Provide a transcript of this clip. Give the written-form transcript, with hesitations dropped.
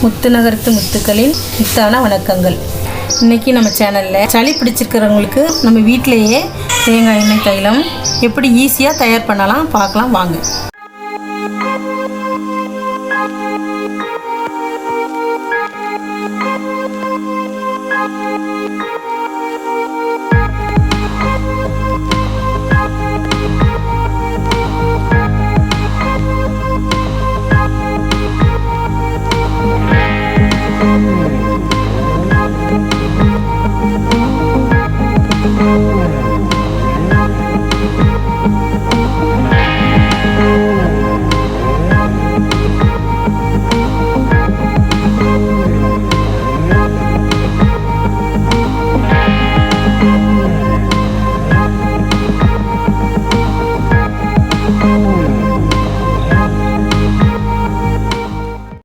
முத்துநகரத்து முத்துக்களின் முத்தான வணக்கங்கள். இன்றைக்கி நம்ம சேனலில் சளி பிடிச்சிருக்கிறவங்களுக்கு நம்ம வீட்டிலையே தேங்காய் எண்ணெய் தைலம் எப்படி ஈஸியாக தயார் பண்ணலாம் பார்க்கலாம் வாங்க.